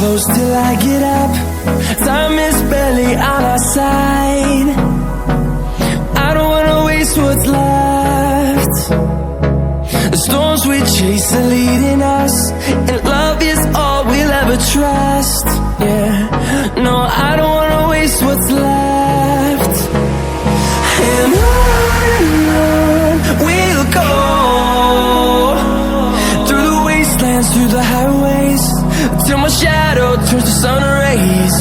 close till I get up. Time is barely on our side. I don't wanna waste what's left. The storms we chase are leading us, and love is all we'll ever trust. Yeah, no, I don't wanna waste what's left. And on we'll go, through the wastelands, through the highways, till my shadow turns to sun rays.